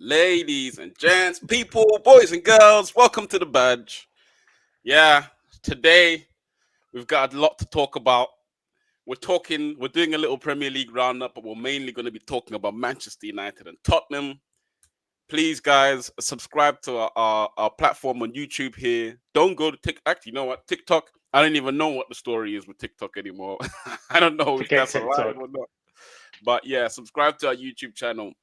Ladies and gents, people, boys and girls, welcome to the badge. Yeah, today we've got a lot to talk about. We're doing a little Premier League roundup, but we're mainly going to be talking about Manchester United and Tottenham. Please, guys, subscribe to our platform on YouTube here. Don't go to TikTok. Actually, you know what? TikTok, I don't even know what the story is with TikTok anymore. I don't know if Forget that's alive TikTok. or not. But yeah, subscribe to our YouTube channel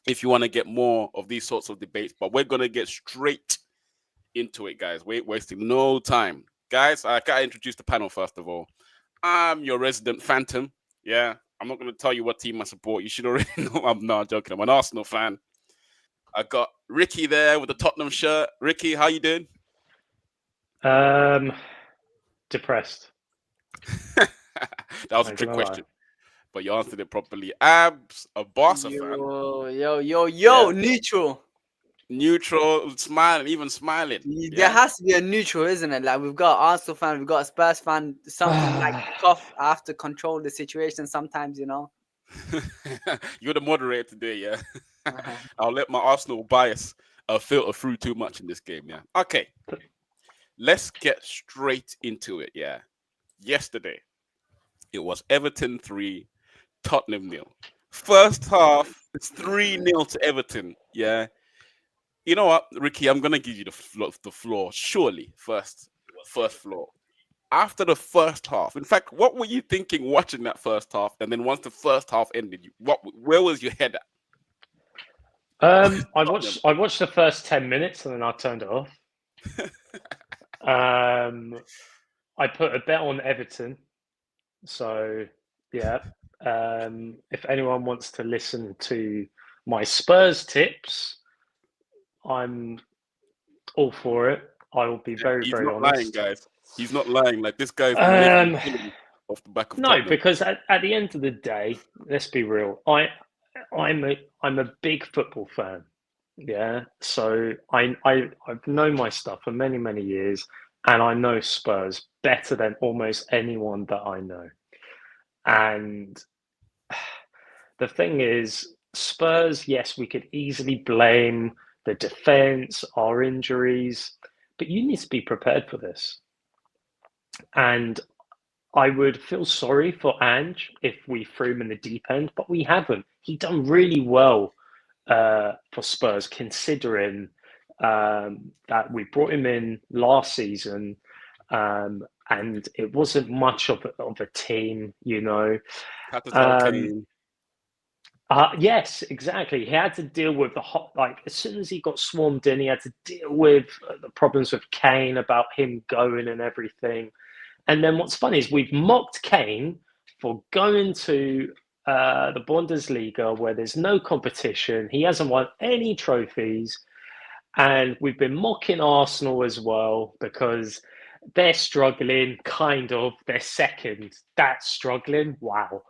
if you want to get more of these sorts of debates. But we're going to get straight into it, guys. We're wasting no time. Guys, I got to introduce the panel first of all. I'm your resident phantom. Yeah, I'm not going to tell you what team I support. You should already know. I'm not joking. I'm an Arsenal fan. I got Ricky there with the Tottenham shirt. Ricky, how you doing? Depressed. That was a I'm trick gonna lie. question, but you answered it properly. Abs, a Barca fan. Yo, Yeah, neutral. neutral, smiling, even smiling. There Yeah. has to be a neutral, isn't it? Like we've got Arsenal fan, we've got a Spurs fan, something like tough. I have to control the situation sometimes, You're the moderator today, yeah. Uh-huh. I'll let my Arsenal bias filter through too much in this game, yeah. Okay, let's get straight into it, yeah. Yesterday, it was Everton 3, Tottenham 0. First half, it's 3-0 to Everton, yeah. You know what, Ricky, I'm going to give you the floor, surely, first floor. After the first half, in fact, what were you thinking watching that first half? And then once the first half ended, where was your head at? I watched the first 10 minutes and then I turned it off. I put a bet on Everton. So yeah. If anyone wants to listen to my Spurs tips, I'm all for it. I will be very, He's very not lying, honest. guys. He's not lying. Like, this guy's making Um, a killing off the back of no, Tottenham. because at the end of the day, let's be real. I'm a big football fan. Yeah, so I've known my stuff for many, many years, and I know Spurs better than almost anyone that I know. And the thing is, Spurs, yes, we could easily blame the defense, our injuries, but you need to be prepared for this. And I would feel sorry for Ange if we threw him in the deep end, but we haven't. He done really well for Spurs, considering that we brought him in last season, and it wasn't much of a team, you know. Capital Kane. Yes, exactly. He had to deal with the hot, like as soon as he got swarmed in, he had to deal with the problems with Kane about him going and everything. And then what's funny is we've mocked Kane for going to the Bundesliga where there's no competition. He hasn't won any trophies. And we've been mocking Arsenal as well because they're struggling, kind of. They're second. That's struggling. Wow.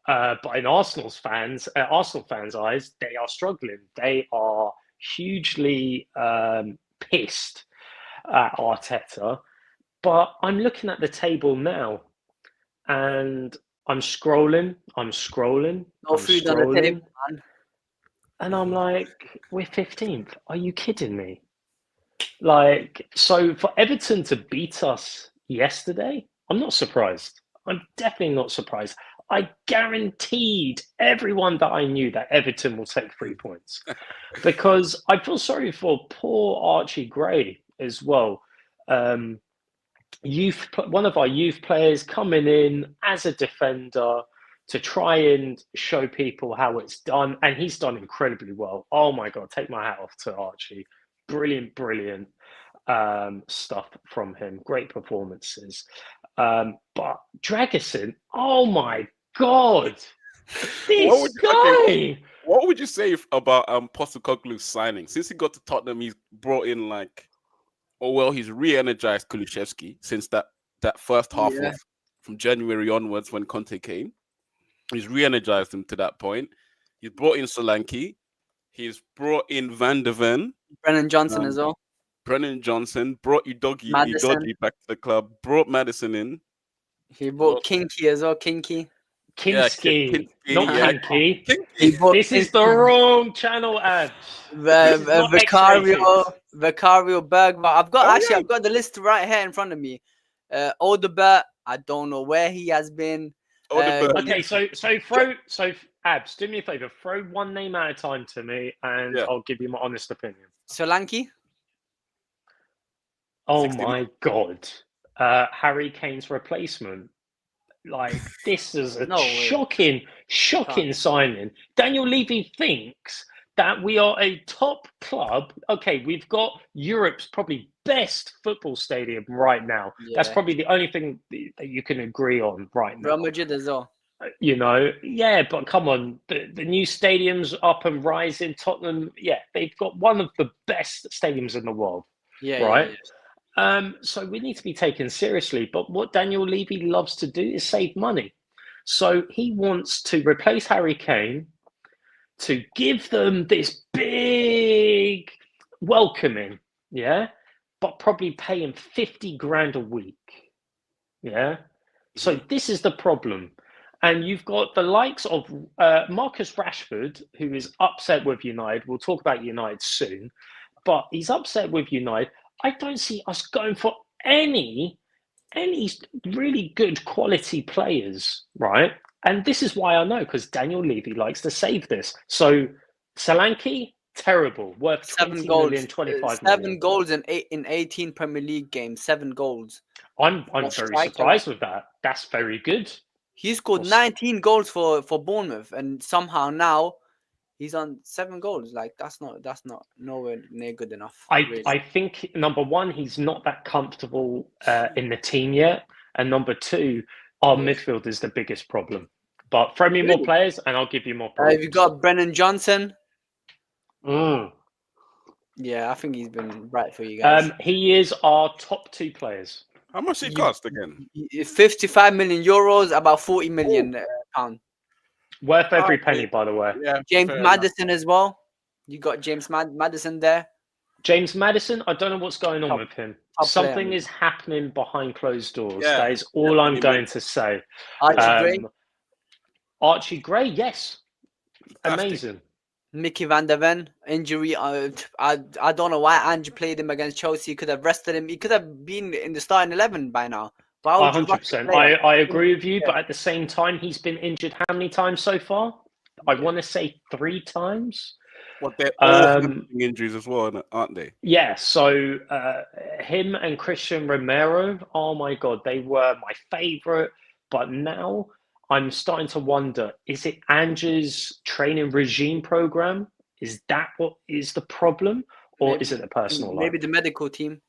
But in Arsenal fans' eyes, they are struggling. They are hugely pissed at Arteta. But I'm looking at the table now, and I'm scrolling. No food on the table, man. And I'm like, we're 15th. Are you kidding me? Like, so for Everton to beat us yesterday, I'm not surprised. I'm definitely not surprised. I guaranteed everyone that I knew that Everton will take 3 points because I feel sorry for poor Archie Gray as well. One of our youth players coming in as a defender to try and show people how it's done, and he's done incredibly well. Oh my god, take my hat off to Archie. Brilliant stuff from him. Great performances. But Dragusin, oh my god, this guy. What would you say about Postecoglou's signing? Since he got to Tottenham, he's brought in he's re-energized Kulusevski since that first half of from January onwards when Conte came. He's re-energized him to that point. He's brought in Solanke. He's brought in Van de Ven. Brennan Johnson as well. Brennan Johnson brought Udogie back to the club. Brought Maddison in. He brought Kinky as well. Kinky. Yeah, Kinski, not yeah, Kinky. He Kinky. bought This is the wrong channel, Abs. This is not X-rated. Vicario Bergman. I've got Oh actually yeah, I've got the list right here in front of me. Odebert, I don't know where he has been. Odegaard. Okay, so Abs, do me a favor, throw one name at a time to me, and Yeah, I'll give you my honest opinion. Solanke. Oh 69. my God, Harry Kane's replacement. Like, this is a No way. shocking signing. Daniel Levy thinks that we are a top club. Okay, we've got Europe's probably best football stadium right now. That's Yeah. probably the only thing that you can agree on right Real now. Madrid as well. Yeah, but come on, the new stadium's up and rising. Tottenham, yeah, they've got one of the best stadiums in the world, Yeah. right? So we need to be taken seriously. But what Daniel Levy loves to do is save money. So he wants to replace Harry Kane, to give them this big welcoming, yeah, but probably pay him 50 grand a week, yeah. So Mhm. this is the problem. And you've got the likes of Marcus Rashford, who is upset with United. We'll talk about United soon, but he's upset with United. I don't see us going for any really good quality players, right? And this is why I know, because Daniel Levy likes to save this. So Solanke, terrible, worth 7 20 goals. million, 25 7 million. goals in 18 Premier League games. 7 goals. I'm For a very striker. surprised with that. That's very good. He scored For 19 goals for Bournemouth, and somehow now he's on 7 goals. Like that's not nowhere near good enough. Really. I think number one, he's not that comfortable in the team yet, and number two, our Yeah. midfield is the biggest problem. But throw me more Really? players, and I'll give you more You problems. got Brennan Johnson. Mm. Yeah, I think he's been right for you guys. He is our top two players. How much it You, cost again? 55 million euros, about 40 million pound. Worth every Okay. penny, by the way. Yeah, James fair enough. Maddison as well. You got James Maddison there. James Maddison, I don't know what's going on Top, with him. top player, Something man. is happening behind closed doors. Yeah, That is all I'm definitely going to say. Archie Gray, Archie Gray, yes. fantastic. Amazing. Mickey Van der Ven injury. I don't know why Ange played him against Chelsea. He could have rested him. He could have been in the starting 11 by now. Why would you rush the 100%. player? I agree with you, but at the same time, he's been injured how many times so far? I want to say 3 times. Well, they're all Um, having injuries as well, aren't they? Yeah, so him and Christian Romero, oh my God, they were my favorite. But now I'm starting to wonder, is it Ange's training regime program? Is that what is the problem? Or is it a personal life? Maybe the medical team.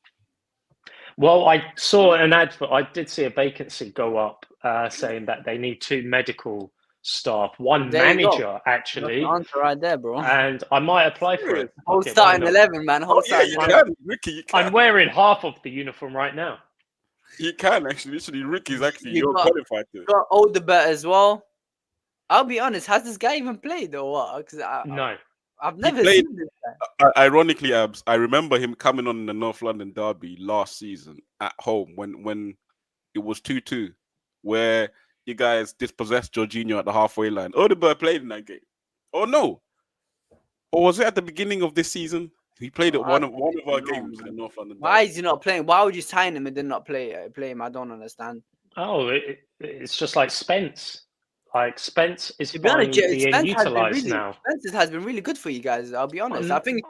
Well, I saw an advert, I did see a vacancy go up saying that they need 2 medical staff, 1 There you go. manager, That's the actually, answer right there, bro. and I might apply for it. Whole Okay, why starting not? 11, man. Whole Oh yeah, starting you 11. can, Ricky. You can. I'm wearing half of the uniform right now. You can actually. Literally, Ricky's actually You you're got- qualified to. Got Odebert as well. I'll be honest, has this guy even played or what? Because No. I've never played- seen this guy. Ironically, Abs, I remember him coming on in the North London derby last season at home when it was 2-2, where you guys dispossessed Jorginho at the halfway line. Odegaard played in that game. Oh no, or was it at the beginning of this season? He played at one of our games in the North London. Why derby. is he not playing? Why would you sign him and then not play him? I don't understand. Oh, it's just like Spence. Like Spence is To be honest, finally being Spence has been utilised really now. Spence has been really good for you guys. I'll be honest. I think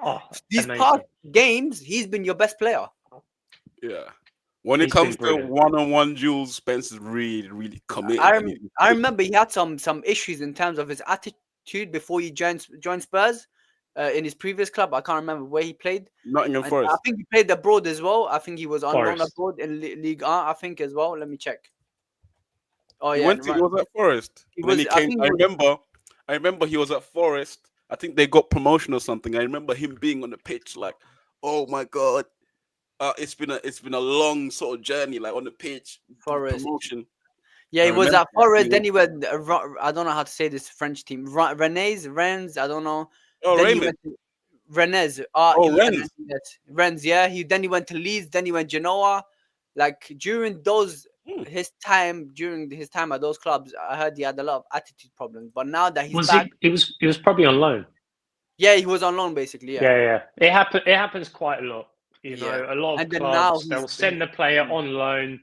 these Amazing. past games he's been your best player. Yeah. When it He's been comes to brilliant. one-on-one duels, Spence is really committed. I remember he had some issues in terms of his attitude before he joined Spurs in his previous club. I can't remember where he played. Nottingham And Forest. I think he played abroad as well. I think he was on loan Forest. abroad in League 1, I think as well. Let me check. Oh He yeah, went to, he was at Forest. He And then was- he I came. think I he was- remember he was at Forest. I think they got promotion or something. I remember him being on the pitch like, "Oh my god, it's been a long sort of journey, like on the pitch, Forest. promotion." Yeah, I he was remember at Forest. he Then he went. I don't know how to say this French team. Rennes. I don't know. Oh, Then he Raymond. went to Rennes. Rennes. Rennes. Yeah. Then he went to Leeds. Then he went Genoa. Like during those Hmm. during his time at those clubs, I heard he had a lot of attitude problems. But now that he's Was back, he? It was probably on loan. yeah, he was on loan basically. Yeah, Yeah, yeah. It happens quite a lot. yeah. A lot of And then now clubs he's they'll been send the player on loan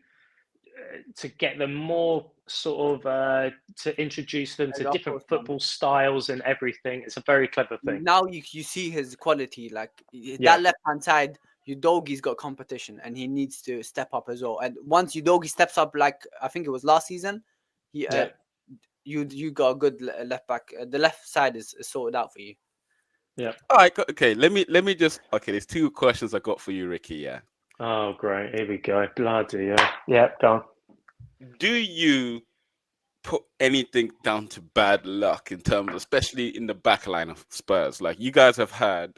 to get them more sort of to introduce them to of different course, man. football styles and everything. It's a very clever thing. Now you see his quality. Like Yeah, that left hand side, Udogi's got competition, and he needs to step up as well. And once Udogi steps up, like I think it was last season, he yeah, you got a good left back. The left side is sorted out for you. yeah. All right. Okay. Let me just. Okay. There's two questions I got for you, Ricky. Yeah. Oh, great. Here we go. Bloody yeah. Yeah, go on. Do you put anything down to bad luck in terms, especially in the back line of Spurs? Like you guys have had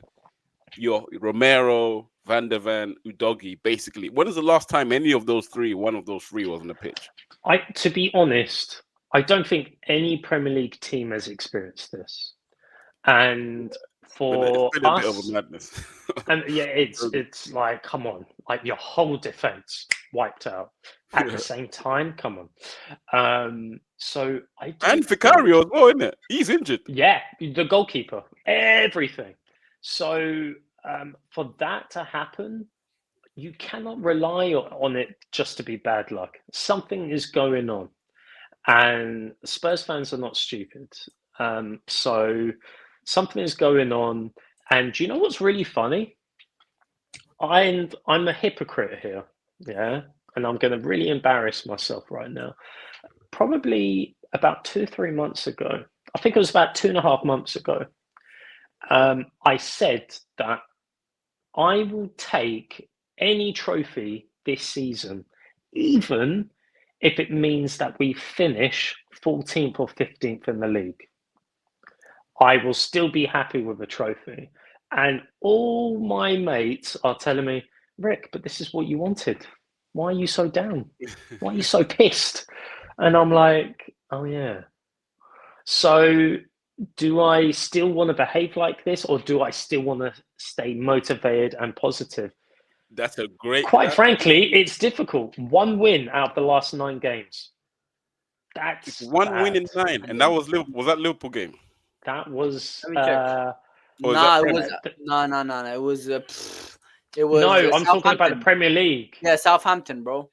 your Romero, Van der Ven, Udogi. Basically, when is the last time any of those three, one of those three, was on the pitch? To be honest, I don't think any Premier League team has experienced this. And It's for been a bit of a us, madness. and yeah, it's like, come on, like your whole defense wiped out at the same time. Come on. So I And don't think, Vicario as well, isn't it? He's injured. yeah, the goalkeeper, everything. So for that to happen, you cannot rely on it just to be bad luck. Something is going on, and Spurs fans are not stupid. So something is going on. And do you know what's really funny? I'm a hypocrite here, yeah, and I'm going to really embarrass myself right now. Probably about 2 or 3 months ago, I think it was about 2.5 months ago. I said that I will take any trophy this season, even if it means that we finish 14th or 15th in the league. I will still be happy with the trophy. And all my mates are telling me, Rick, but this is what you wanted. Why are you so down? Why are you so pissed? And I'm like, oh, yeah. So do I still want to behave like this, or do I still want to stay motivated and positive? That's a great. Quite frankly, it's difficult. One win out of the last 9 games. It's That's one win bad. in nine, And and that then was Liverpool. Was that Liverpool game, That was let me check. or is that Nah, it Prem? was no. It no. was I'm talking about the Southampton. Premier League. Yeah, Southampton, bro.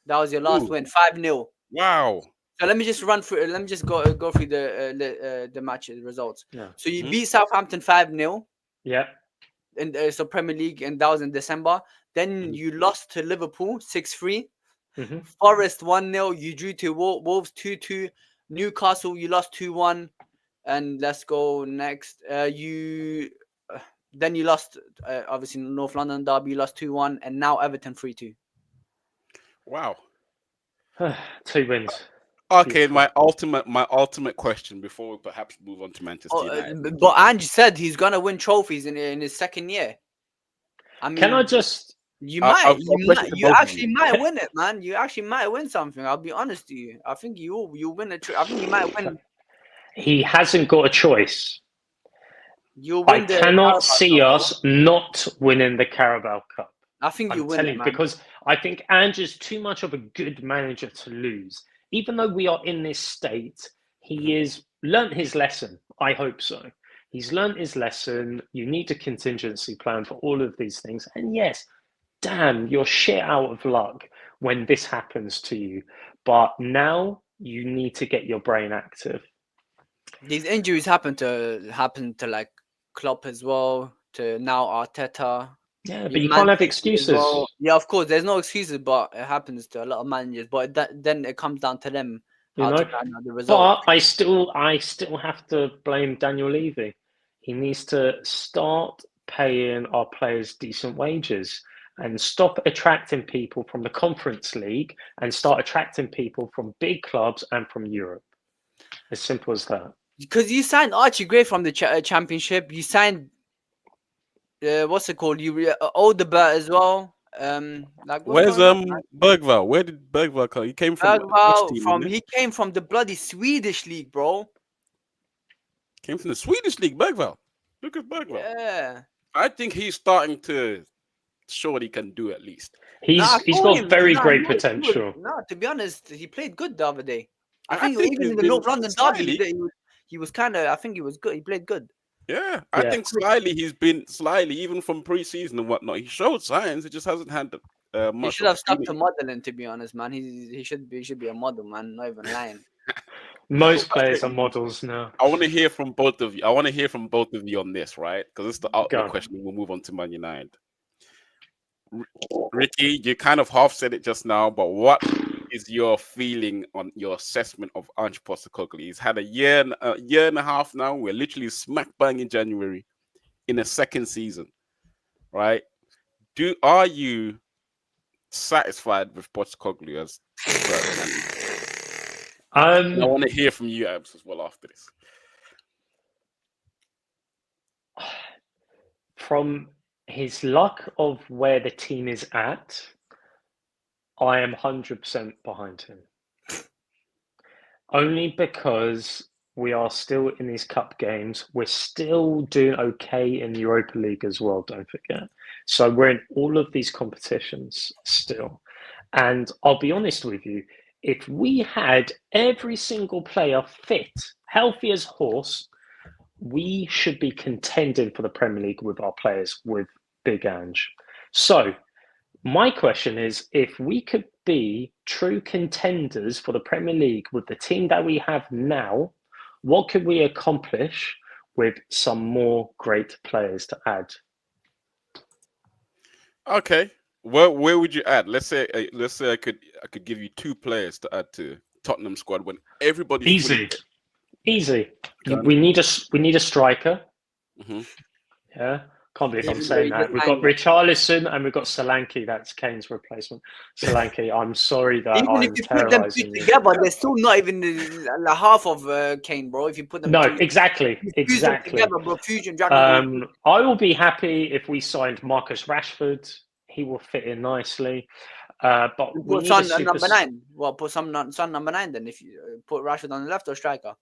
That was your last Ooh, win, 5-0. wow. So let me just run through. Let me just go through the match results. Yeah. So you Mhm. beat Southampton 5-0 Yeah. in so Premier League, and that was in December. Then Mhm. you lost to Liverpool 6-3. Hmm. Forest 1-0. You drew to Wolves 2-2. Newcastle you lost 2-1. And let's go next. Then you lost obviously North London derby. You lost 2-1, and now Everton 3-2. Wow. 2 wins. Okay, Beautiful. my ultimate question before we perhaps move on to Manchester Oh, United. but Ange said he's gonna win trophies in his second year. I Can I mean, just? I've got a question to you both of actually you. might win it, man. You actually might win something. I'll be honest to you. I think you win I think you might win. He hasn't got a choice. You'll I win the cannot Carabao see Cup, bro. us not winning the Carabao Cup. I think you I'm win telling it, you, man. because I think Ange is too much of a good manager to lose. Even though we are in this state, he Mhm. is learnt his lesson. I hope so. He's learnt his lesson. You need a contingency plan for all of these things. And yes, damn, you're shit out of luck when this happens to you. But now you need to get your brain active. These injuries happen to like Klopp as well. To now Arteta. Yeah, but Yeah, you Man can't have City as well. excuses. Yeah, of course, there's no excuses, but it happens to a lot of managers. But then it comes down to them You how to know. find out the results. But I still have to blame Daniel Levy. He needs to start paying our players decent wages and stop attracting people from the Conference League and start attracting people from big clubs and from Europe. As simple as that. Because you signed Archie Gray from the championship. You signed what's it called? You Odegaard as well. Like what's Where's going on, man? Bergvall? Where did Bergvall come? He came from which Bergvall team, isn't it? he came from the bloody Swedish league, bro. Came from the Swedish league. Bergvall. Look at Bergvall. Yeah. I think he's starting to show what he can do at least. I He's told got him. very No, great potential. no, to be honest, he played good the other day. I I think think even he's in the been North London derby, slightly. he was kind of. I think he was good. He played good. Yeah, I Yeah. think slightly he's been slightly even from preseason and whatnot. He showed signs. It just hasn't had He much should have stuck to opportunity. modeling. To be honest, man, he should be a model, man. Not even lying. Most Okay, players are models now. I want to hear from both of you. I want to hear from both of you on this, right? Because it's the Go ultimate on. question. We'll move on to Man United. Ricky, you kind of half said it just now, but what is your feeling on your assessment of Ange Postecoglou? He's had a year and a half now. We're literally smack bang in January in a second season, right? Are you satisfied with Postecoglou as the first manager? And I want to hear from you, Abs, as well after this. From his luck of where the team is at, I am 100% behind him. Only because we are still in these cup games. We're still doing okay in the Europa League as well, don't forget. So we're in all of these competitions still. And I'll be honest with you, if we had every single player fit, healthy as horse, we should be contending for the Premier League with our players, with Big Ange. So my question is, if we could be true contenders for the Premier League with the team that we have now, what could we accomplish with some more great players to add? Okay, where would you add? Let's say I could give you two players to add to Tottenham squad when everybody's fully Easy, fit. easy. Gun. We need a striker. Mm-hmm. Yeah, can't believe I'm Even though saying he that. just We've got signed him. Richarlison and we've got Solanke. That's Kane's replacement. Solanke, I'm sorry that Even if I'm you put them two terrorizing you. together, they're still not even the half of Kane, bro. If you put them No, two, exactly, you fuse them exactly. together, bro. Fusion Dragon Ball Z. I will be happy if we signed Marcus Rashford. He will fit in nicely. But You we put need a Son super. number 9. Well, put Son number 9 then. If you put Rashford on the left or striker.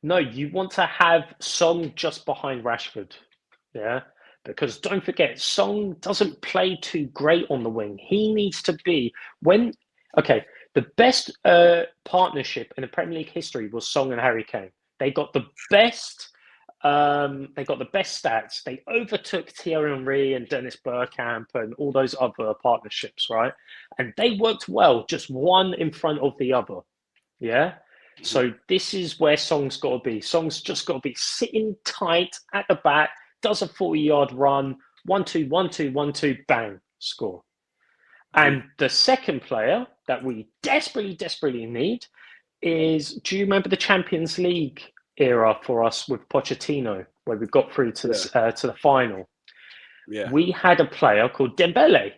No, you want to have Song just behind Rashford. Yeah. Because don't forget, Song doesn't play too great on the wing. He needs to be when okay, the best partnership in the Premier League history was Song and Harry Kane. They got the best stats. They overtook Thierry Henry and Dennis Bergkamp and all those other partnerships, right? And they worked well, just one in front of the other. Yeah. So this is where Song's got to be. Song's just got to be sitting tight at the back, does a 40-yard run, 1-2, 1-2, 1-2, bang, score. And the second player that we desperately, desperately need is, do you remember the Champions League era for us with Pochettino, where we got through to the final? Yeah. We had a player called Dembele,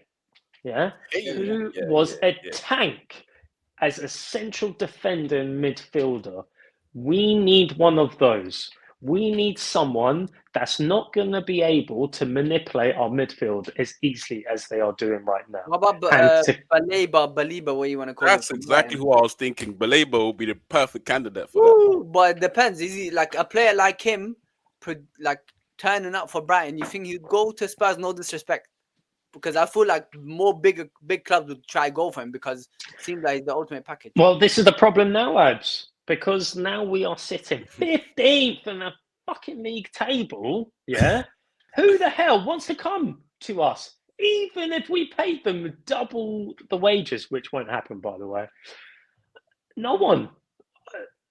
who Yeah, was a yeah. tank as a central defender and midfielder. We need one of those. We need someone that's not going to be able to manipulate our midfield as easily as they are doing right now. What about And Baliba, what you want to call him? That's From exactly Brighton? who I was thinking. Baleba will be the perfect candidate for that. Woo, but it depends. Is he like a player like him, like turning up for Brighton? You think he'd go to Spurs? No disrespect, because I feel like more big clubs would try go for him because it seems like the ultimate package. well, this is the problem now, Abs, because now we are sitting 15th in the fucking league table. Yeah, who the hell wants to come to us? Even if we paid them double the wages, which won't happen, by the way, no one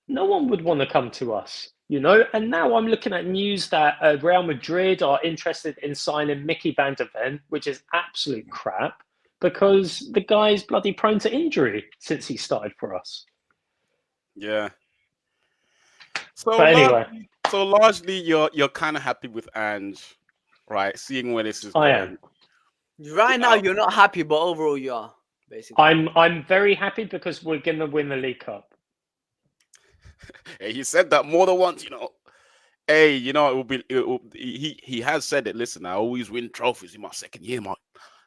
would want to come to us, And now I'm looking at news that Real Madrid are interested in signing Mickey Van de Ven, which is absolute crap because the guy's bloody prone to injury since he started for us. Yeah. So But anyway, largely you're kind of happy with Ange, right? Seeing where this is I going. am. Right now, you're not happy, but overall, you are basically. I'm very happy because we're going to win the League Cup. Hey, he said that more than once, Hey, he has said it. Listen, I always win trophies in my second year, man.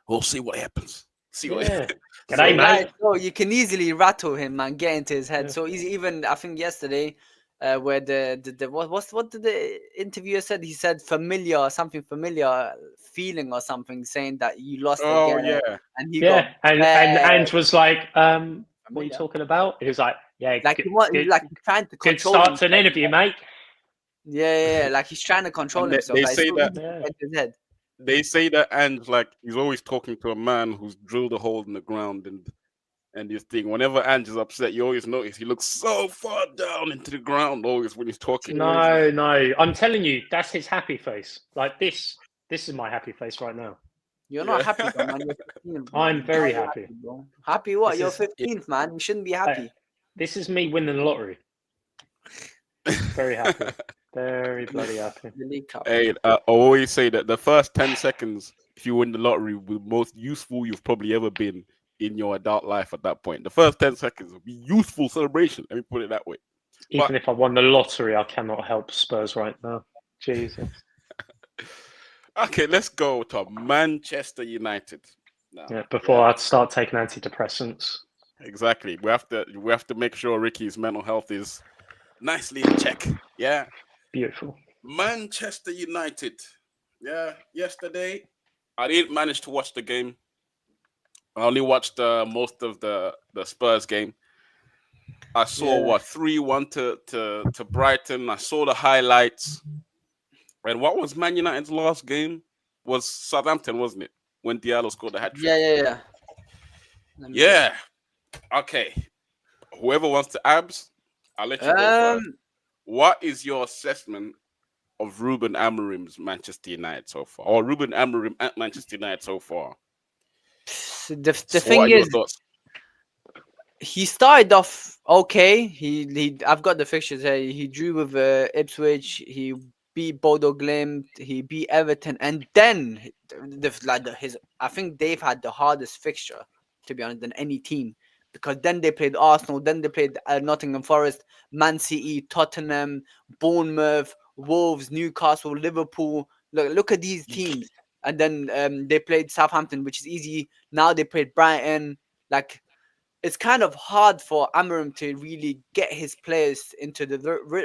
We'll see what happens. See what Yeah. So, G'day, mate. So you can easily rattle him and get into his head. Yeah. So easy. Even I think yesterday, where the what did the interviewer said? He said familiar or something, familiar feeling or something, saying that you lost Oh again, yeah. and he got Yeah, and bare Ange was like, "What are you familiar. talking about?" He was like, "Yeah, Like he want, good, like he's trying to good control start to an himself. interview, mate." Yeah. Like he's trying to control And himself. they Like it's say so that easy to Yeah, get in his head. Ange, like, he's always talking to a man who's drilled a hole in the ground, and this thing. Whenever Ange is upset, you always notice he looks so far down into the ground always when he's talking. no, no, I'm telling you, that's his happy face. Like this is my happy face right now. You're not Yeah. happy though, man. You're 15th, I'm man. You very can't be happy. happy, bro. Happy what? This You're is 15th, man. You shouldn't be happy. this is me winning the lottery. Very happy, very The bloody happy. League Cup. Hey, I always say that the first 10 seconds, if you win the lottery, will be most useful you've probably ever been in your adult life at that point. The first 10 seconds will be useful celebration. Let me put it that way. But Even if I won the lottery, I cannot help Spurs right now. Jesus. okay, let's go to Manchester United. Now, Yeah, before I start taking antidepressants. exactly. We have to make sure Ricky's mental health is nicely in check. Yeah. Beautiful. Manchester United. Yeah. Yesterday, I didn't manage to watch the game. I only watched most of the Spurs game. I saw Yeah. what 3-1 to Brighton. I saw the highlights. And what was Man United's last game? Was Southampton, wasn't it? When Diallo scored the hat trick. Yeah. Let me look. Yeah. Okay. Whoever wants to abs, I'll let you go first. Um, What is your assessment of Ruben Amorim's Manchester United so far, or Ruben Amorim at Manchester United so far? the So what thing are your is, thoughts? he started off okay. He I've got the fixtures here. He drew with Ipswich. He beat Bodo Glimt. He beat Everton, and then his. I think they've had the hardest fixture, to be honest, than any team, because then they played Arsenal, then they played Nottingham Forest, Man City, Tottenham, Bournemouth, Wolves, Newcastle, Liverpool. Look at these teams, and then they played Southampton, which is easy. Now they played Brighton. Like, it's kind of hard for Amorim to really get his players into the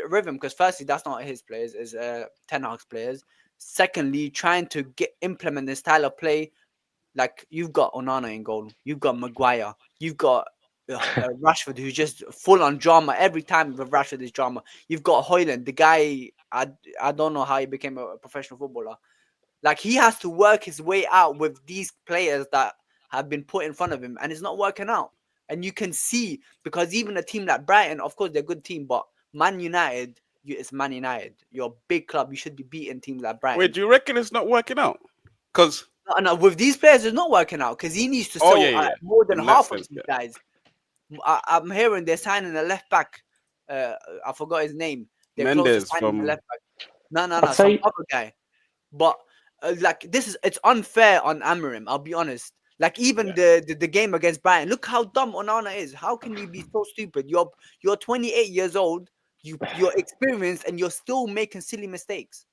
rhythm, because firstly, that's not his players, it's Ten Hag's players. Secondly, trying to implement the style of play, like you've got Onana in goal, you've got Maguire, you've got Rashford, who's just full on drama every time with Rashford is drama. You've got Hoyland, the guy. I don't know how he became a professional footballer. Like, he has to work his way out with these players that have been put in front of him, and it's not working out. And you can see, because even a team like Brighton, of course, they're a good team, but Man United, it's Man United. You're a big club. You should be beating teams like Wait, Brighton. do you reckon it's not working out? Because No, with these players, it's not working out, because he needs to oh yeah, sell yeah, yeah. more than In that half of sense, these yeah. guys. I'm hearing they're signing a left back. I forgot his name. They're close to Mendes signing a from left back. No, I'll tell some you, other guy. But like, it's unfair on Amorim. I'll be honest. Like, even yeah. the game against Brighton, look how dumb Onana is. How can you be so stupid? You're 28 years old. You're experienced, and you're still making silly mistakes.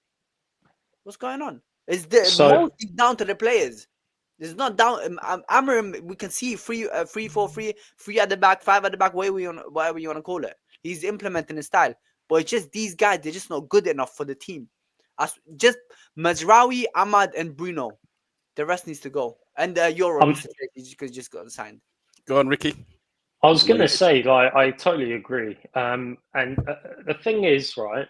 What's going on? It's so mostly down to the players. It's not down. Amorim, we can see three, 4, 3, 3 at the back, 5 at the back, whatever you want to call it. He's implementing his style, but it's just these guys. They're just not good enough for the team. Just Mazraoui, Ahmad, and Bruno. The rest needs to go. And Euro, I'm who's to say he just got signed. Go on, Ricky. I was I know going to you. say, like, I totally agree. And the thing is, right,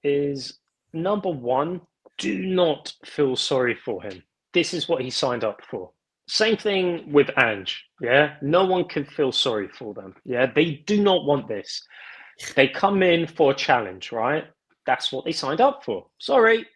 is number one, do not feel sorry for him. This is what he signed up for. Same thing with Ange. Yeah, no one can feel sorry for them. Yeah, they do not want this. They come in for a challenge, right? That's what they signed up for. Sorry.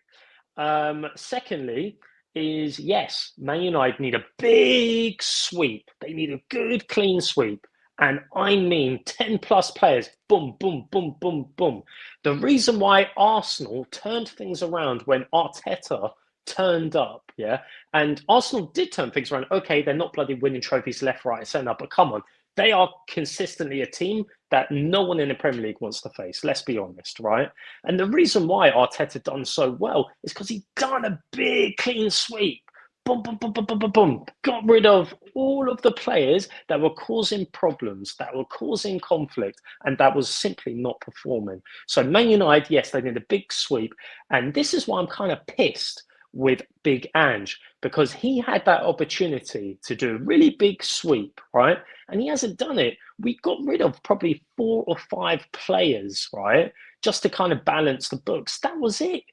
Secondly, is yes, Man United need a big sweep. They need a good, clean sweep. And I mean 10 plus players. Boom, boom, boom, boom, boom. The reason why Arsenal turned things around when Arteta turned up, yeah, and Arsenal did turn things around. Okay, they're not bloody winning trophies left, right, and centre, but come on, they are consistently a team that no one in the Premier League wants to face. Let's be honest, right? And the reason why Arteta done so well is because he done a big clean sweep. boom, boom, boom, boom, boom, boom, boom. Got rid of all of the players that were causing problems, that were causing conflict, and that was simply not performing. So Man United, yes, they did a big sweep. And this is why I'm kind of pissed with Big Ange, because he had that opportunity to do a really big sweep, right? And he hasn't done it. We got rid of probably 4 or 5 players, right? Just to kind of balance the books. That was it.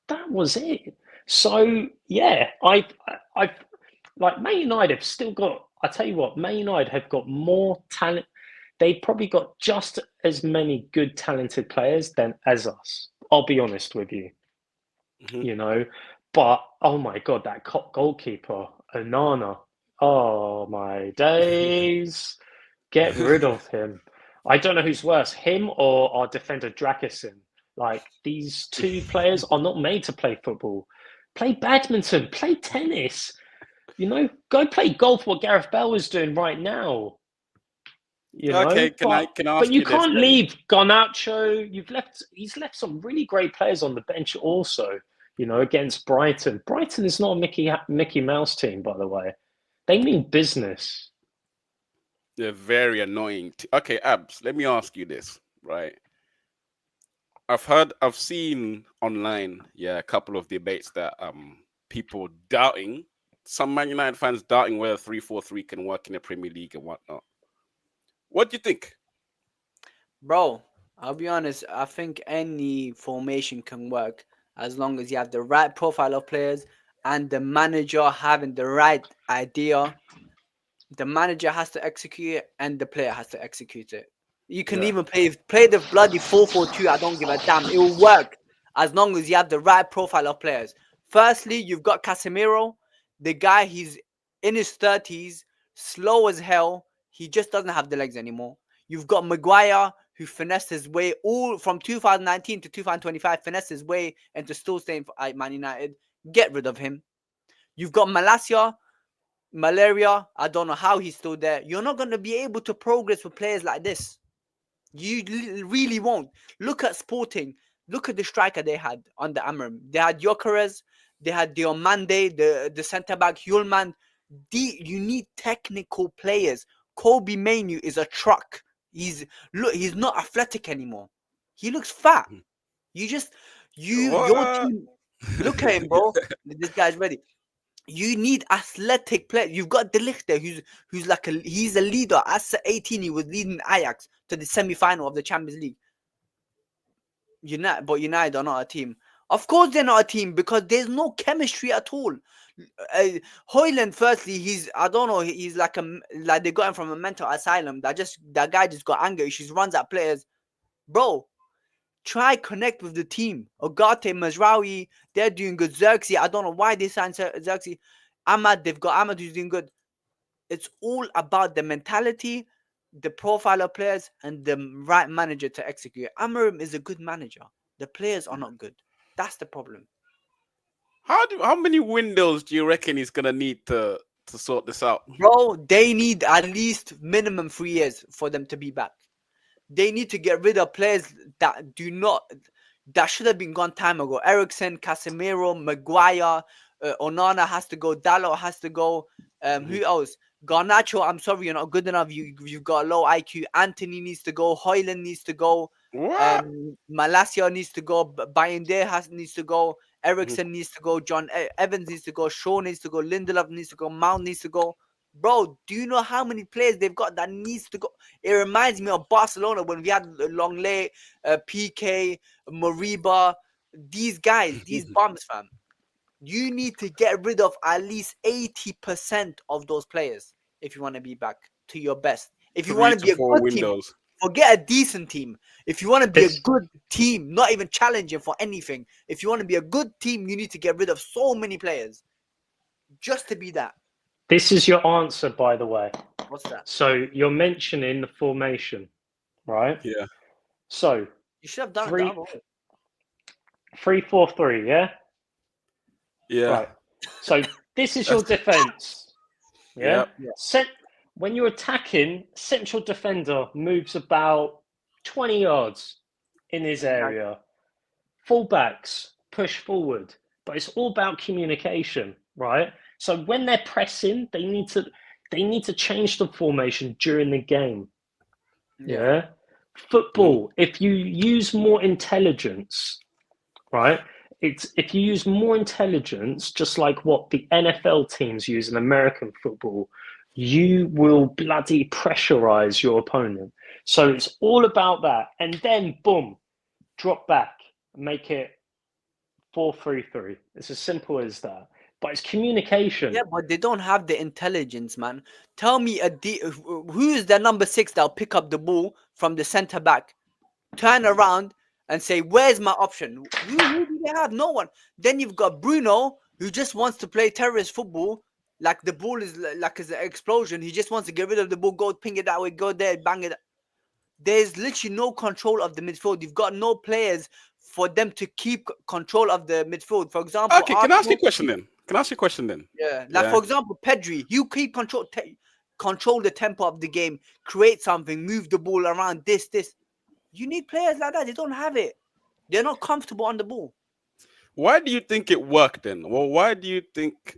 That was it. So yeah, I like Man United have still got. I tell you what, Man United have got more talent. They've probably got just as many good, talented players than as us. I'll be honest with you, Mhm. you know. But oh my god, that goalkeeper, Onana. Oh my days. Get rid of him. I don't know who's worse, him or our defender Drakesin. Like these two players are not made to play football. Play badminton, play tennis. You know, go play golf. What Gareth Bale is doing right now. You know, Okay, can I but ask you you this can't then? leave Garnacho. He's left some really great players on the bench also. You know, against Brighton. Brighton is not a Mickey Mouse team, by the way. They mean business. They're very annoying. Okay, Abs, let me ask you this, right? I've seen online, yeah, a couple of debates that people doubting, some Man United fans doubting whether 3-4-3 can work in the Premier League and whatnot. What do you think? Bro, I'll be honest. I think any formation can work as long as you have the right profile of players and the manager having the right idea. The manager has to execute it and the player has to execute it. You can Yeah. even play the bloody 4-4-2. I don't give a damn. It will work as long as you have the right profile of players. Firstly, you've got Casemiro, the guy. He's in his 30s, slow as hell. He just doesn't have the legs anymore. You've got Maguire, who finessed his way all from 2019 to 2025, finessed his way into still staying for Man United. Get rid of him. You've got Malaria. I don't know how he's still there. You're not going to be able to progress with players like this. You really won't. Look at Sporting. Look at the striker they had under Amorim. They had Jokeres. They had Diomande, the centre back Hulman. You need technical players. Kobe Mainu is a truck. He's not athletic anymore. He looks fat. You just your What? team. Look at him, bro. This guy's ready. You need athletic players. You've got De Ligt there, who's like he's a leader. As 18, he was leading Ajax to the semi-final of the Champions League. United are not a team. Of course, they're not a team because there's no chemistry at all. Hoyland, firstly, I don't know. He's like they got him from a mental asylum. That guy just got anger issues. Runs at players, bro. Try connect with the team. Ogate, Mazraoui, they're doing good. Xerxes, I don't know why they signed Xerxes. They've got Ahmad who's doing good. It's all about the mentality, the profile of players, and the right manager to execute. Amorim is a good manager. The players are not good. That's the problem. How many windows do you reckon he's gonna need to sort this out? Bro, they need at least minimum 3 years for them to be back. They need to get rid of players that should have been gone time ago. Ericsson, Casemiro, Maguire, Onana has to go. Dalot has to go. Who else? Garnacho, I'm sorry, you're not good enough. You've got a low IQ. Anthony needs to go. Hoyland needs to go. What? Malacia needs to go. Bayende needs to go. Mhm. Ericsson needs to go. John Evans needs to go. Shaw needs to go. Lindelof needs to go. Mount needs to go. Bro, do you know how many players they've got that needs to go? It reminds me of Barcelona when we had Longley, PK, Moriba, these guys, these bums, fam. You need to get rid of at least 80% of those players if you want to be back to your best. If you want Three to to be a four good team, windows. forget a decent team. If you want to be a This good team, not even challenging for anything, if you want to be a good team, you need to get rid of so many players just to be that. this is your answer, by the way. What's that? So you're mentioning the formation, right? Yeah. You So should have done it the three, other way. 3-4-3, yeah. Yeah. Right. So this is your defense, yeah. Yeah. When you're attacking, central defender moves about 20 yards in his Exactly. area. Fullbacks push forward, but it's all about communication, right? So when they're pressing, they need to change the formation during the game. Yeah. Football, if you use more intelligence, right? It's if you use more intelligence, just like what the NFL teams use in American football, you will bloody pressurize your opponent. So it's all about that. And then boom, drop back, make it 4-3-3. It's as simple as that. But it's communication. Yeah, but they don't have the intelligence, man. Tell me who is the number 6 that'll pick up the ball from the center back, turn around and say, "Where's my option?" Who do they have? No one. Then you've got Bruno, who just wants to play terrorist football. Like the ball is like it's an explosion. He just wants to get rid of the ball, go ping it that way, go there, bang it. There's literally no control of the midfield. You've got no players for them to keep control of the midfield. For example, Okay, can I ask you a question then? Can I ask you a question then? yeah, like Yeah. for example, Pedri, you keep control the tempo of the game, create something, move the ball around. This. You need players like that. They don't have it. They're not comfortable on the ball. Why do you think it worked then? Well, why do you think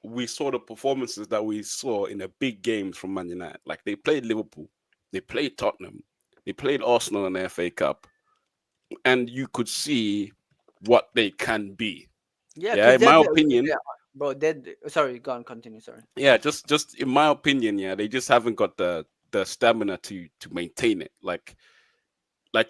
we saw the performances that we saw in the big games from Man United? Like they played Liverpool, they played Tottenham, they played Arsenal in the FA Cup, and you could see what they can be. Yeah, Yeah, because in my opinion. yeah, bro. Sorry, go on, continue. Sorry. Yeah, just in my opinion, yeah, they just haven't got the stamina to maintain it. Like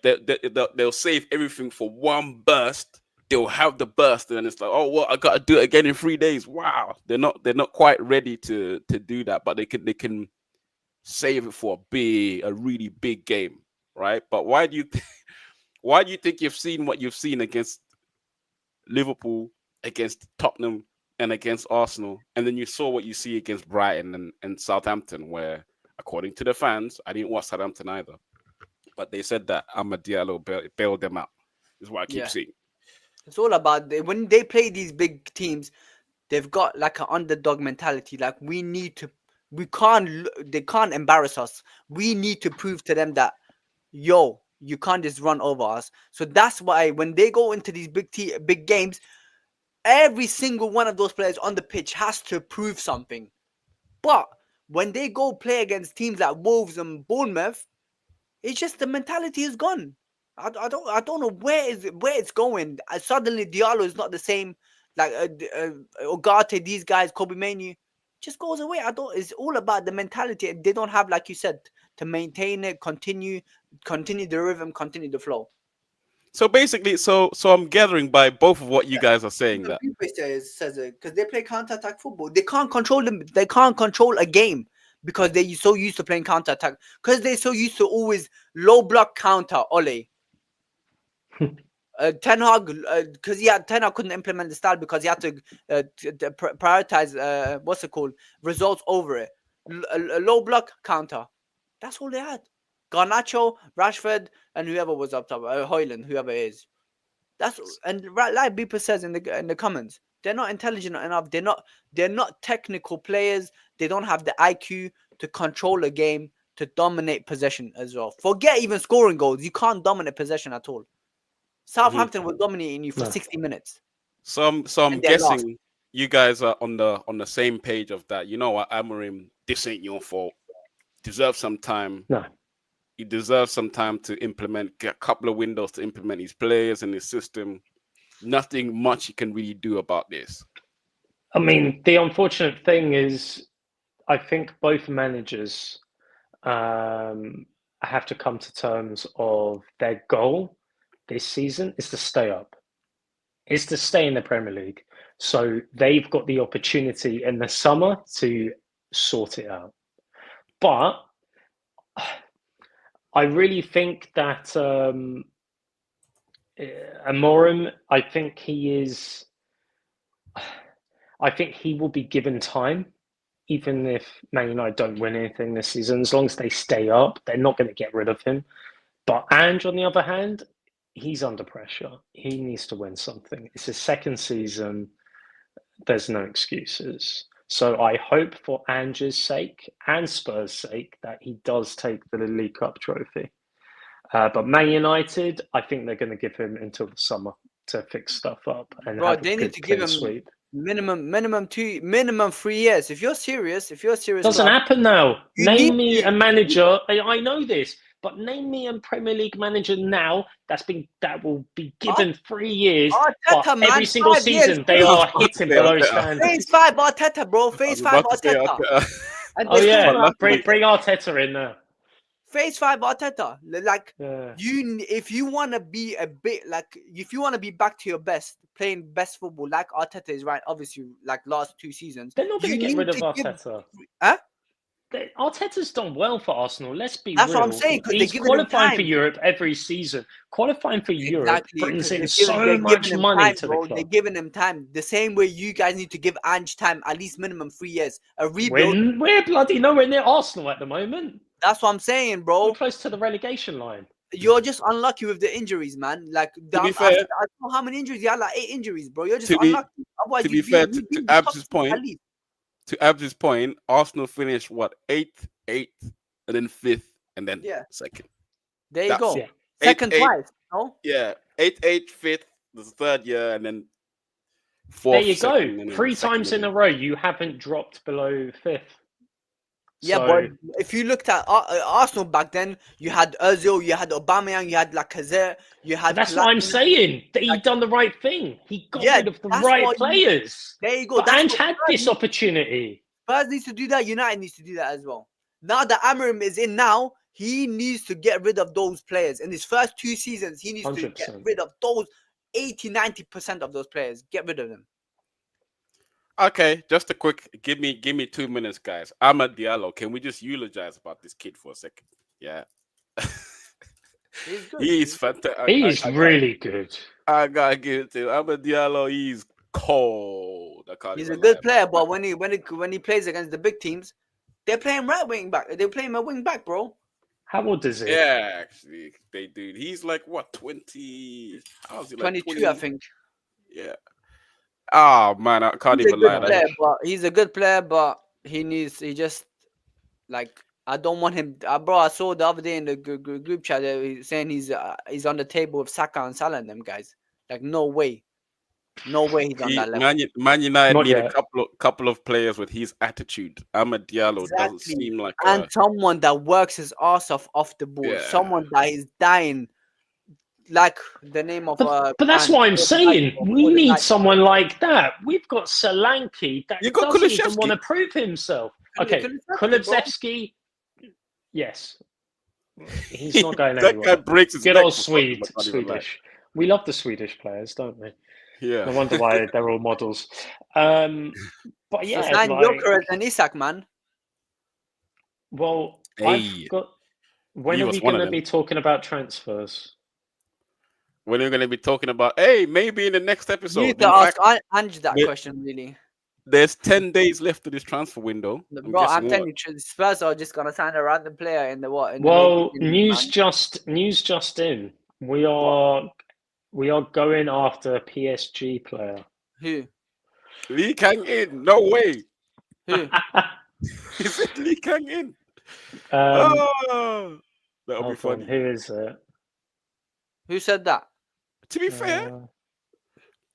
they'll save everything for one burst. They'll have the burst, and then it's like, oh, well, I got to do it again in 3 days. Wow, they're not quite ready to do that, but they can save it for a really big game, right? But why do you think you've seen what you've seen against Liverpool, against Tottenham, and against Arsenal, and then you saw what you see against Brighton and Southampton, where according to the fans, I didn't watch Southampton either, but they said that Amad Diallo bailed them out. Is what I keep Yeah, seeing. it's all about when they play these big teams. They've got like an underdog mentality. Like they can't embarrass us. We need to prove to them that, yo, you can't just run over us. So that's why when they go into these big games, every single one of those players on the pitch has to prove something. But when they go play against teams like Wolves and Bournemouth, it's just the mentality is gone. I don't know where it's going. Suddenly Diallo is not the same. Like Ogate, these guys, Kobe Manu, just goes away. I don't. It's all about the mentality. They don't have, like you said, to maintain it, continue the rhythm, continue the flow. So basically, so I'm gathering by both of what you guys are saying Even that. FIFA says it because they play counter-attack football. They can't control them. They can't control a game because they're so used to playing counter-attack. Because they're so used to always low block counter. Ole. Ten Hag, because Ten Hag couldn't implement the style because he had to prioritize what's it called, results over it. A low block counter. That's all they had. Garnacho, Rashford, and whoever was up top, Hoyland, whoever it is. That's and like Beeper says in the comments, they're not intelligent enough. They're not technical players. They don't have the IQ to control a game, to dominate possession as well. Forget even scoring goals. You can't dominate possession at all. Mhm. Southampton was dominating you for No. 60 minutes. So I'm And they're lost. guessing you guys are on the same page of that. You know what, Amorim, this ain't your fault. Deserve some time. No. He deserves some time to get a couple of windows to implement his players and his system. Nothing much he can really do about this. I mean, the unfortunate thing is, I think both managers have to come to terms of their goal this season is to stay up, is to stay in the Premier League. So they've got the opportunity in the summer to sort it out. But I really think that Amorim, I think he will be given time, even if Man United don't win anything this season. As long as they stay up, they're not going to get rid of him. But Ange, on the other hand, he's under pressure. He needs to win something. It's his second season. There's no excuses. So I hope for Ange's sake and Spurs' sake that he does take the League Cup trophy. But Man United, I think they're going to give him until the summer to fix stuff up and Bro, have a they need good to give clean him sweep. minimum 3 years. If you're serious, Doesn't bro, happen now. you need Name me to. a manager. I know this, but name me a Premier League manager now that will be given 3 years, but Arteta, every man, single 5 years. season they I was are about to hitting say below Arteta. standards. Phase 5 Arteta, bro. I Phase was 5 about to say Arteta. Arteta. And Oh they're still yeah, gonna have bring to Arteta in there. Phase 5 Arteta. Like Yeah. if you wanna be a bit if you wanna be back to your best, playing best football like Arteta is right, obviously like last 2 seasons, They're not going you to get rid need of to give Arteta. huh? Arteta's done well for Arsenal. Let's be That's what I'm real. saying, because they're He's giving him qualifying for time. Europe every season. Qualifying for Europe Exactly, brings because in they're so giving much him money time, to the bro. They're club. giving him time. The same way you guys need to give Ange time, at least minimum 3 years. A rebuild. We're bloody nowhere near Arsenal at the moment. That's what I'm saying, We're bro. close to the relegation line. You're just unlucky with the injuries, man. Like To be I fair, don't know how many injuries you had, like 8 injuries, bro. You're just to be unlucky. Otherwise, to be fair to you'd be in the top Abs's 6 point, at least. Arsenal finished what, eighth, and then fifth, and then Yeah. second. There you That's go. Yeah. Second 8, twice, no? yeah, 8, fifth, the third year, and then There fourth, you go. second, and then 3 second times in a again. row, you haven't dropped below 5th. Yeah, So, but if you looked at Arsenal back then, you had Ozil, you had Aubameyang, you had Lacazette, you but had that's what I'm Kolasinac. saying. That he Like, done the right thing. He got yeah, rid of the that's right what players. there you go. But That's Ange what had this opportunity. Spurs needs to do that. United needs to do that as well. Now that Amorim is in now, he needs to get rid of those players. In his first 2 seasons, he needs to get 100%. rid of those 80-90% of those players. Get rid of them. Okay, just a quick give me 2 minutes, guys. Amad Diallo. Can we just eulogize about this kid for a second? Yeah. He's good. He's fantastic. He's really good. I gotta give it to him. Amad Diallo. He's cold. I can't He's even a lie good about player, that. but when he plays against the big teams, they're playing right wing back. They're playing a wing back, bro. How old is he? Yeah, actually, they do. He's like what, 20? How's he, like 22, 20? I think. Yeah. Oh man, I can't He's a even good lie. player, but he just like I don't want him. Bro, I saw the other day in the group chat he's saying he's on the table with Saka and Salah and them guys. Like no way he's on that level. Man United Not need a yet. couple of players with his attitude. Amad Diallo doesn't Exactly, seem like and someone that works his ass off the ball. yeah. Someone that is dying, like the name of But that's man, what I'm saying. We for the need night. someone like that. We've got Solanke that You got doesn't even Kulusevski. want to prove himself. Okay, Kulusevski, yes. He's not going That guy anywhere. breaks his Good neck old for something, I can't even lie. Swedish. We love the Swedish players, don't we? Yeah. No wonder why they're all models. But So yeah, sign like, Jokeres and Isak, man. well, Hey, I've got. When he are was we one going of to them. be talking about transfers? When are we going to be talking about? Hey, maybe in the next You episode. need to In ask fact, Ange that there- question, really. there's 10 days left to this transfer window. Bro, I'm telling you, Spurs are just gonna sign a random player in the what? In Well, the news just in. We are going after a PSG player. Who? Lee Kang In. No way. Who? Is it Lee Kang In? Hold That'll be on, funny. who is it? Who said that? To be fair,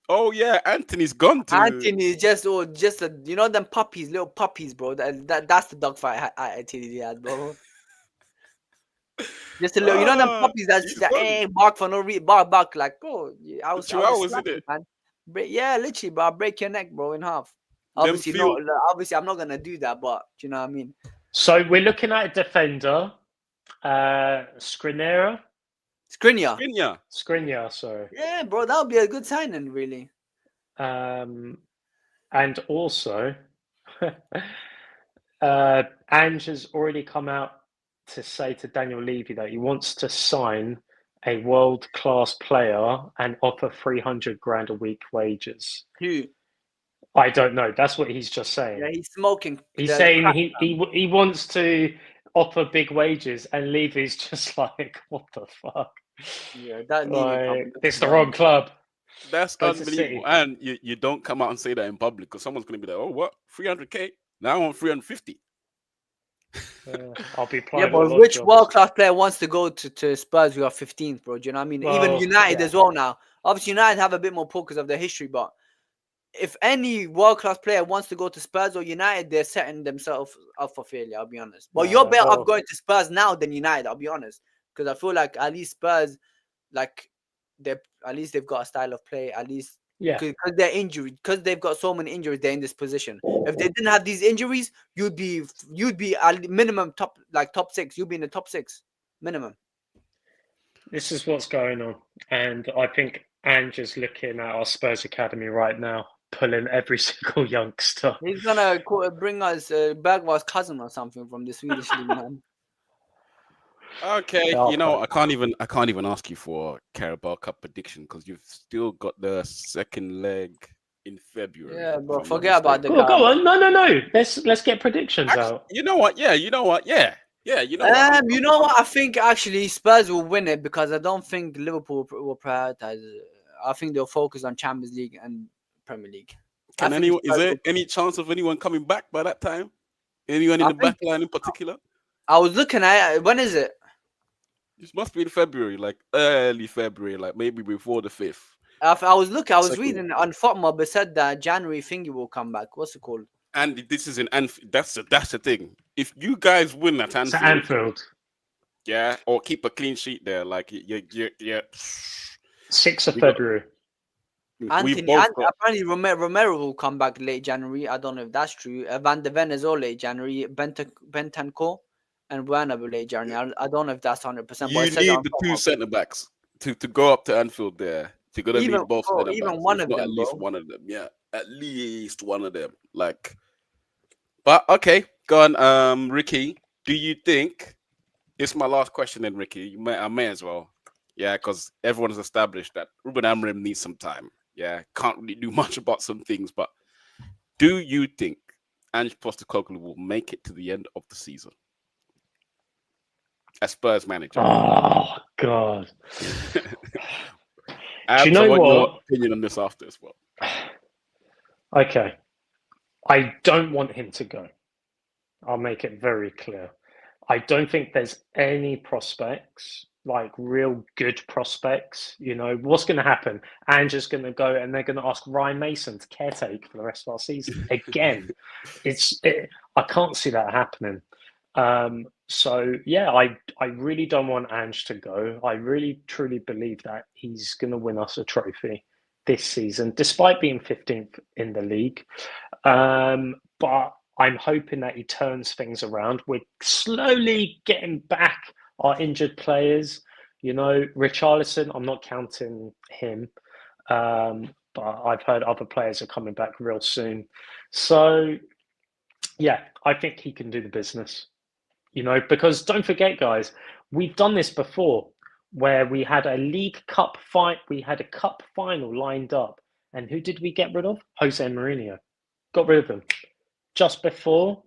oh yeah, Anthony's gone to. Anthony is just them puppies, little puppies, bro. That's the dogfight attitude he has, bro. Just a little, them puppies that bark for no reason, bark like, bro. I was Chihuahuas, it? man. Yeah, literally, bro. I'll break your neck, bro, in half. Them Obviously, obviously, I'm not gonna do that, but you know what I mean. So we're looking at a defender, Skriniar. Skriniar, sorry. Yeah, bro, that would be a good signing, really. And also, Ange has already come out to say to Daniel Levy that he wants to sign a world-class player and offer 300 grand a week wages. Who? I don't know. That's what he's just saying. Yeah, he's smoking. He's saying he wants to offer big wages, and Levy's just like, what the fuck? Yeah, that it's the wrong club. That's unbelievable. And you don't come out and say that in public because someone's going to be like, oh, what? 300K? Now I want 350. I'll be yeah, but which world-class player wants to go to Spurs who are 15th, bro? Do you know what I mean? Even United as well now. Obviously, United have a bit more pull because of their history, but if any world class player wants to go to Spurs or United, they're setting themselves up for failure. I'll be honest. But you're better off going to Spurs now than United. I'll be honest, because I feel like at least Spurs, like they at least they've got a style of play. At least because they're injured, because they've got so many injuries, they're in this position. If they didn't have these injuries, you'd be at minimum top 6. You'd be in the top 6 minimum. This is what's going on, and I think Ange is looking at our Spurs academy right now, pulling every single youngster. He's gonna bring us Bergvar's cousin or something from the Swedish league, man. Okay, you know, I can't even ask you for Carabao Cup prediction because you've still got the second leg in February. Yeah, but forget about the Go on. No. Let's get predictions out. You know what? Yeah. You know what? I think actually Spurs will win it because I don't think Liverpool will prioritize it. I think they'll focus on Champions League and Premier League. Is there any chance of anyone coming back by that time? Anyone in the back line in particular? I was looking at when is it? This must be in February, like early February, like maybe before the 5th. I was reading on FOTMob. It said that January thingy will come back. What's it called? And this is in Anfield. That's the thing. If you guys win at Anfield, yeah, or keep a clean sheet there, like yeah. 6th of February. Apparently Romero will come back late January. I don't know if that's true. Van de Ven is all late January. Bentancur and Werner will late January. I don't know if that's 100%. You need the 2 centre backs to go up to Anfield there. You're gonna need both centre backs. Even one of them, at least one of them. Yeah, at least one of them. Like, but okay, go on, Ricky. Do you think? This is my last question, then, Ricky. I may as well. Yeah, because everyone has established that Ruben Amorim needs some time. Yeah, can't really do much about some things. But do you think Ange Postecoglou will make it to the end of the season as Spurs manager? Oh God! Do you know what? Your opinion on this after as well. Okay, I don't want him to go. I'll make it very clear. I don't think there's any prospects, like real good prospects. You know, what's going to happen? Ange is going to go and they're going to ask Ryan Mason to caretake for the rest of our season. Again, I can't see that happening. So, yeah, I really don't want Ange to go. I really, truly believe that he's going to win us a trophy this season, despite being 15th in the league. But I'm hoping that he turns things around. We're slowly getting back our injured players. You know, Richarlison, I'm not counting him. But I've heard other players are coming back real soon. So, yeah, I think he can do the business. You know, because don't forget, guys, we've done this before where we had a League Cup fight. We had a cup final lined up. And who did we get rid of? Jose Mourinho. Got rid of him just before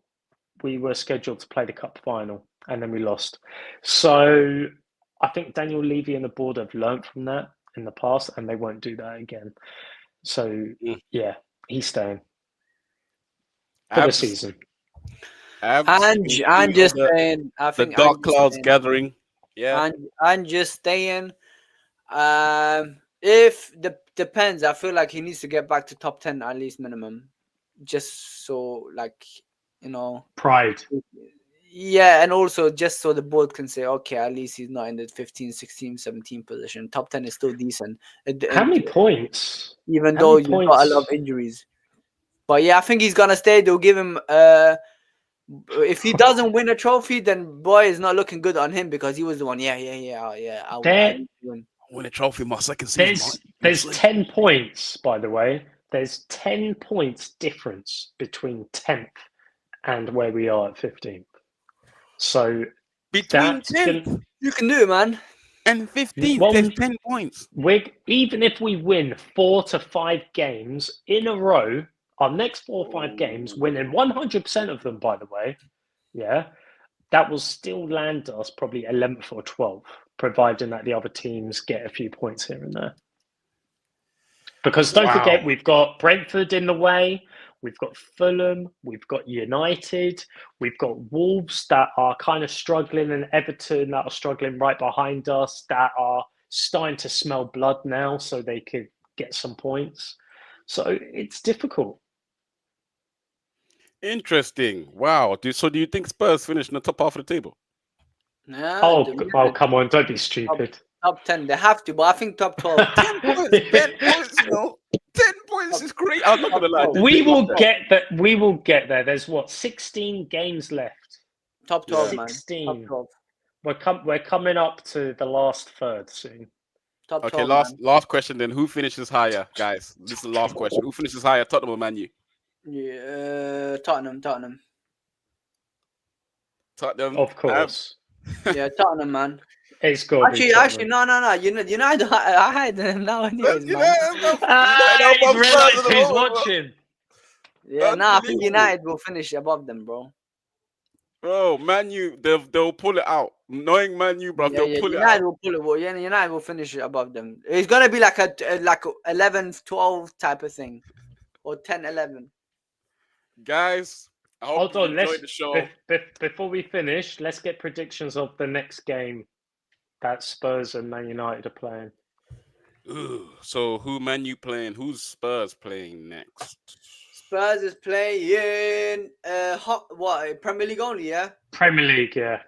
we were scheduled to play the cup final, and then we lost. So I think Daniel Levy and the board have learned from that in the past, and they won't do that again. So, yeah, he's staying for the season. I'm just saying. I think the dark clouds gathering. Yeah, I'm just staying. If depends, I feel like he needs to get back to top 10 at least minimum, just so like pride. Yeah, and also just so the board can say, okay, at least he's not in the 15, 16, 17 position. Top 10 is still decent. How many points? Even though you've got a lot of injuries. But yeah, I think he's gonna stay. They'll give him. If he doesn't win a trophy, then boy, it's not looking good on him because he was the one. I'll win a trophy my second season. There's 10 points, by the way. There's 10 points difference between 10th and where we are at 15th. So between 10th, you can do it, man. And 15th, there's 10 points. Even if we win 4 to 5 games in a row, our next 4 or 5 games, winning 100% of them, by the way, yeah, that will still land us probably 11th or 12th, providing that the other teams get a few points here and there. Because don't forget, we've got Brentford in the way, we've got Fulham, we've got United, we've got Wolves that are kind of struggling, and Everton that are struggling right behind us, that are starting to smell blood now, so they could get some points. So it's difficult. Interesting. Wow. Do you think Spurs finish in the top half of the table? Yeah, Oh, come on! Don't be stupid. top 10. They have to, but I think top 12. 10 points. 10 points. 10 points is great. I'm not gonna lie. Top They We did love will that. get that. We will get there. There's what 16 games left. Top 12, man. Top 16. 12. We're coming up to the last third soon. Top Okay, 12, man. last question then. Who finishes higher, guys? This is the last question. Who finishes higher, Tottenham or Man U? Yeah, Tottenham. Tottenham. Of course, Yeah, Tottenham, man. it's got to be Actually, Tottenham. no. United, I had them now, anyways, man. I realised who's watching. Yeah, nah, I think United will finish above them, bro. Bro, Man U, they'll pull it out. Knowing Man U, bro, Yeah, they'll pull it United out. will pull it. Well, yeah, United will finish it above them. It's gonna be like a 11, 12 type of thing, or 10, 11. Guys, I hope Hold you on, enjoyed the show. before we finish, let's get predictions of the next game that Spurs and Man United are playing. Ooh, so who Man U playing? Who's Spurs playing next? Spurs is playing Premier League only, yeah. Premier League, yeah.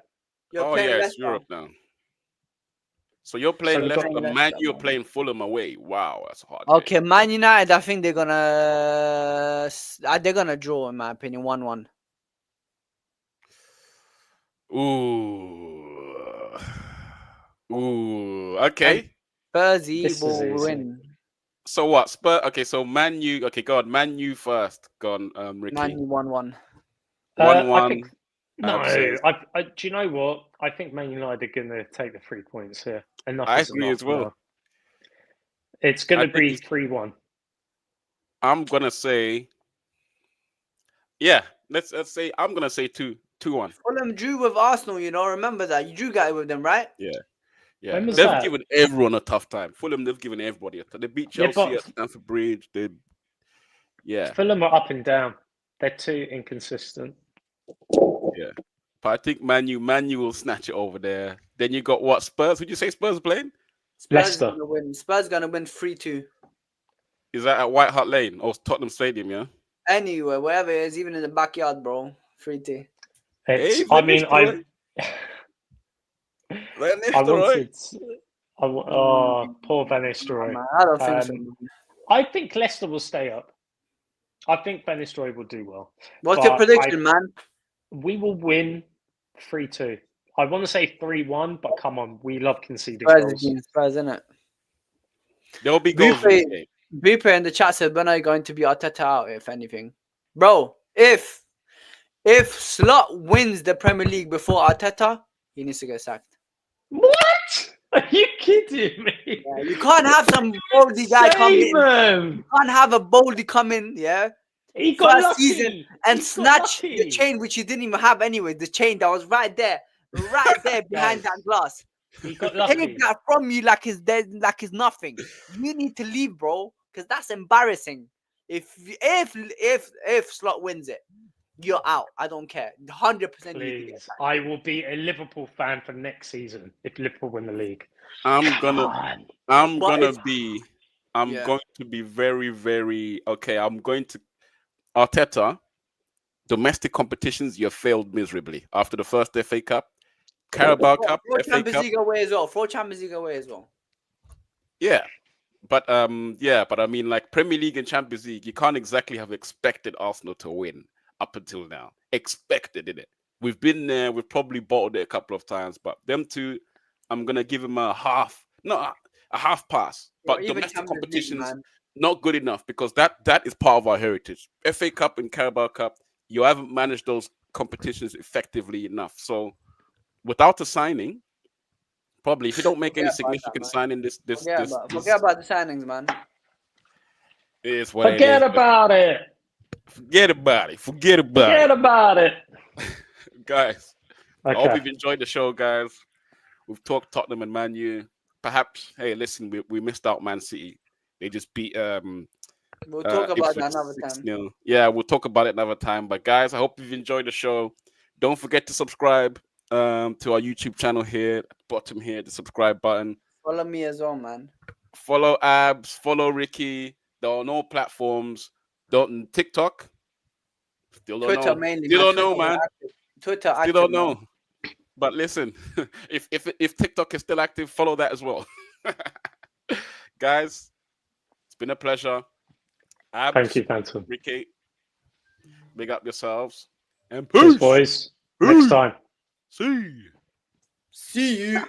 You're Oh playing yeah, it's Leicester. Europe now. So you're playing we've Leicester. got- Man U are playing Fulham away. Wow, that's a hard. Okay, Game. Man United. I think they're gonna draw, in my opinion, 1-1. Ooh. Ooh. Okay. Spursy This is will easy. win. So what? Spurs. Okay. So Man U. Okay. Go on. Man U first. Go on. Ricky. Man U 1-1. 1-1. I think no. Absence. Do you know what? I think Man United are going to take the 3 points here. Enough I is agree enough as well. now. It's going I to think be it's- 3-1. I'm gonna say. Yeah. Let's say I'm gonna say 2-1. Fulham drew with Arsenal. Remember that you drew guy with them, right? Yeah. Yeah. When was They've that? given everyone a tough time. Fulham. They've given everybody a tough. They beat Yeah, Chelsea but at Stamford Bridge. Yeah. Fulham are up and down. They're too inconsistent. Yeah. But I think Man U will snatch it over there. Then you got what? Spurs? Would you say Spurs are playing? Spurs Leicester. gonna win. Spurs gonna win 3-2. Is that at White Hart Lane or Tottenham Stadium? Yeah. Anywhere, wherever it is, even in the backyard, bro. 3-2. Hey, I mean, Van I Nistelrooy. wanted. Poor Van Nistelrooy. Man, I don't think so. Man. I think Leicester will stay up. I think Van Nistelrooy will do well. What's your But prediction, man? We will win 3-2. I want to say 3-1, but come on, we love conceding Spurs goals. against Spurs, isn't it? There'll be goals in this game. Bupe in the chat said, when are you going to be Arteta out, if anything? Bro, if Slot wins the Premier League before Arteta, he needs to get sacked. What? Are you kidding me? Yeah, you can't have some boldy guy come in. Him. You can't have a boldy come in, yeah? He got First lucky. season and snatch the chain, which you didn't even have anyway. The chain that was right there behind that glass. He got lucky. Take that from you like it's nothing. You need to leave, bro, because that's embarrassing. If Slot wins it, you're out. I don't care. 100%. Please, I will be a Liverpool fan for next season if Liverpool win the league. I'm going to be very, very okay. I'm going to Arteta. Domestic competitions, you failed miserably after the first FA Cup, Carabao Cup, FA Champions Cup. League away as well. 4 Champions League away as well. Yeah, but I mean, like Premier League and Champions League, you can't exactly have expected Arsenal to win up until now. Expected, innit? We've been there. We've probably bottled it a couple of times, but them two, I'm gonna give them a half pass. But domestic competitions, not good enough because that is part of our heritage. FA Cup and Carabao Cup, you haven't managed those competitions effectively enough. So without a signing, probably if you don't make any significant signing forget about the signings, man. Is what Forget about it. Forget about it. Guys, okay. I hope you've enjoyed the show, guys. We've talked Tottenham and Man U. Perhaps, hey, listen, we missed out Man City. They just beat we'll talk about that another time. 6-0. Yeah, we'll talk about it another time. But guys, I hope you've enjoyed the show. Don't forget to subscribe to our YouTube channel here at the bottom here, the subscribe button. Follow me as well, man. Follow Abs, follow Ricky, There are no platforms. Don't TikTok. Still don't Twitter know. mainly, Still man. don't Twitter, know, man. Twitter Still active don't now. know. But listen, if TikTok is still active, follow that as well. Guys, it's been a pleasure. Thank Abs, you, Phantom. Ricky, big up yourselves. And Cheers, peace. boys. Next Peace. time. See. See you.